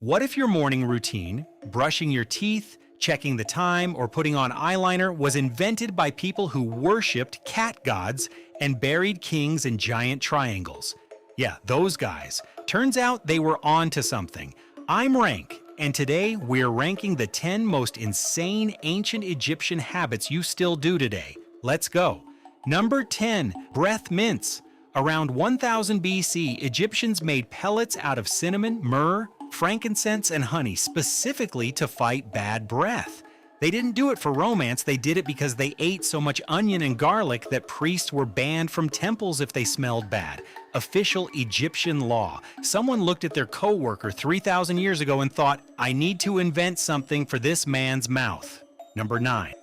What if your morning routine, brushing your teeth, checking the time, or putting on eyeliner was invented by people who worshipped cat gods and buried kings in giant triangles? Yeah, those guys. Turns out they were on to something. I'm Rank, and today we're ranking the 10 most insane ancient Egyptian habits you still do today. Let's go. Number 10, breath mints. Around 1000 BC, Egyptians made pellets out of cinnamon, myrrh, frankincense, and honey specifically to fight bad breath. They didn't do it for romance, they did it because they ate so much onion and garlic that priests were banned from temples if they smelled bad. Official Egyptian law. Someone looked at their co-worker 3,000 years ago and thought, I need to invent something for this man's mouth. Number 9.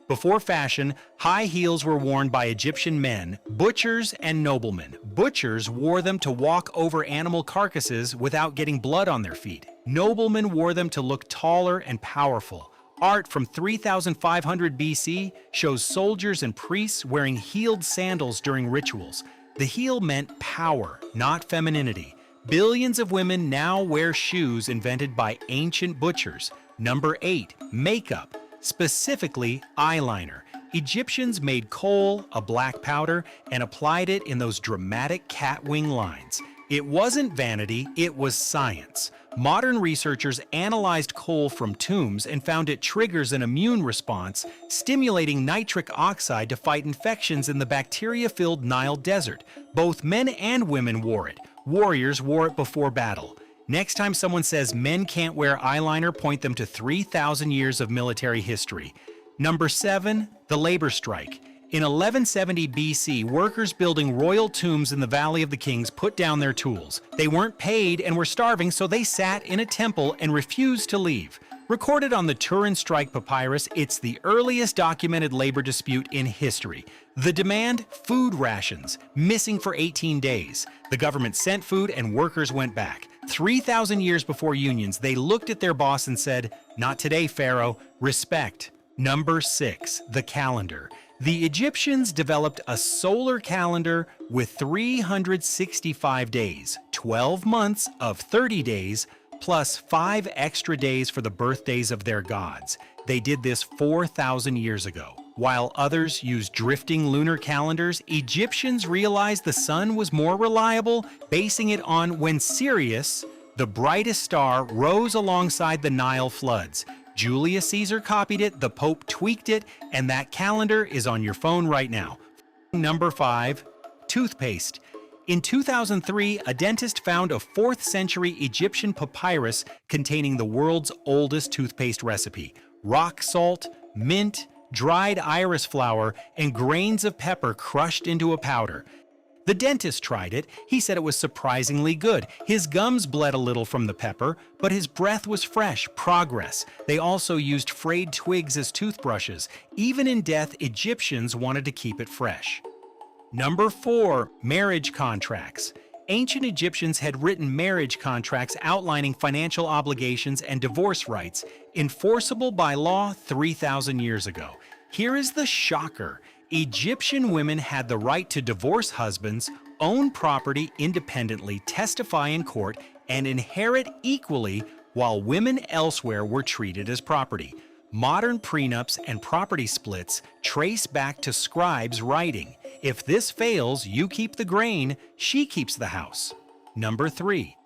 Before fashion, high heels were worn by Egyptian men, butchers, and noblemen. Butchers wore them to walk over animal carcasses without getting blood on their feet. Noblemen wore them to look taller and powerful. Art from 3500 BC shows soldiers and priests wearing heeled sandals during rituals. The heel meant power, not femininity. Billions of women now wear shoes invented by ancient butchers. Number 8, makeup. Specifically, eyeliner. Egyptians made kohl, a black powder, and applied it in those dramatic cat wing lines. It wasn't vanity, it was science. Modern researchers analyzed kohl from tombs and found it triggers an immune response, stimulating nitric oxide to fight infections in the bacteria-filled Nile Desert. Both men and women wore it. Warriors wore it before battle. Next time someone says men can't wear eyeliner, point them to 3,000 years of military history. Number 7, the labor strike. In 1170 BC, workers building royal tombs in the Valley of the Kings put down their tools. They weren't paid and were starving, so they sat in a temple and refused to leave. Recorded on the Turin Strike Papyrus, it's the earliest documented labor dispute in history. The demand? Food rations, missing for 18 days. The government sent food and workers went back. 3,000 years before unions, they looked at their boss and said, "Not today, Pharaoh, respect." Number 6, the calendar. The Egyptians developed a solar calendar with 365 days, 12 months of 30 days, plus 5 extra days for the birthdays of their gods. They did this 4,000 years ago. While others used drifting lunar calendars, Egyptians realized the sun was more reliable, basing it on when Sirius, the brightest star, rose alongside the Nile floods. Julius Caesar copied it, the Pope tweaked it, and that calendar is on your phone right now. Number 5, toothpaste. In 2003, a dentist found a 4th century Egyptian papyrus containing the world's oldest toothpaste recipe. Rock salt, mint, dried iris flower, and grains of pepper crushed into a powder. The dentist tried it. He said it was surprisingly good. His gums bled a little from the pepper, but his breath was fresh, progress. They also used frayed twigs as toothbrushes. Even in death, Egyptians wanted to keep it fresh. Number 4, marriage contracts. Ancient Egyptians had written marriage contracts outlining financial obligations and divorce rights, enforceable by law 3,000 years ago. Here is the shocker. Egyptian women had the right to divorce husbands, own property independently, testify in court, and inherit equally, while women elsewhere were treated as property. Modern prenups and property splits trace back to scribes' writing. If this fails, you keep the grain, she keeps the house. Number 3,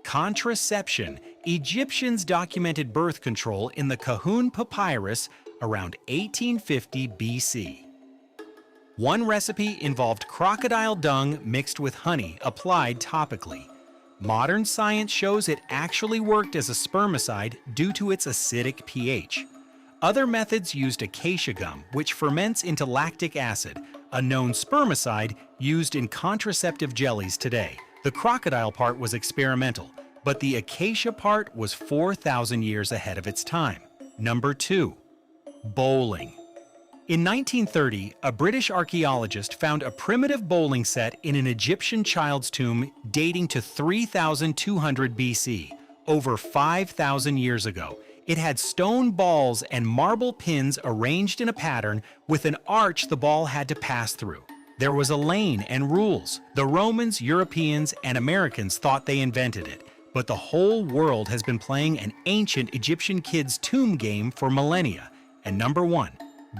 contraception. Egyptians documented birth control in the Kahun Papyrus around 1850 BC. One recipe involved crocodile dung mixed with honey applied topically. Modern science shows it actually worked as a spermicide due to its acidic pH. Other methods used acacia gum, which ferments into lactic acid, a known spermicide used in contraceptive jellies today. The crocodile part was experimental, but the acacia part was 4,000 years ahead of its time. Number 2, bowling. In 1930, a British archaeologist found a primitive bowling set in an Egyptian child's tomb dating to 3,200 BC, over 5,000 years ago. It had stone balls and marble pins arranged in a pattern with an arch the ball had to pass through. There was a lane and rules. The Romans, Europeans, and Americans thought they invented it. but the whole world has been playing an ancient Egyptian kids' tomb game for millennia. And number 1,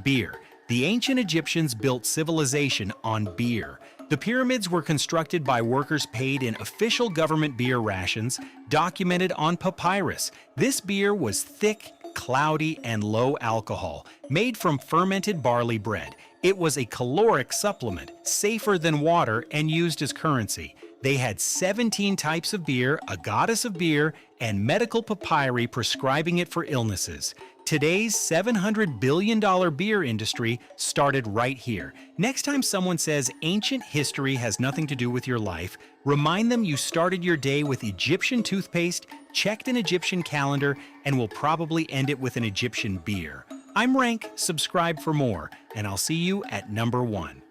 beer. The ancient Egyptians built civilization on beer. The pyramids were constructed by workers paid in official government beer rations, documented on papyrus. This beer was thick, cloudy, and low alcohol, made from fermented barley bread. It was a caloric supplement, safer than water, and used as currency. They had 17 types of beer, a goddess of beer, and medical papyri prescribing it for illnesses. Today's $700 billion beer industry started right here. Next time someone says ancient history has nothing to do with your life, remind them you started your day with Egyptian toothpaste, checked an Egyptian calendar, and will probably end it with an Egyptian beer. I'm Rank, subscribe for more, and I'll see you at number 1.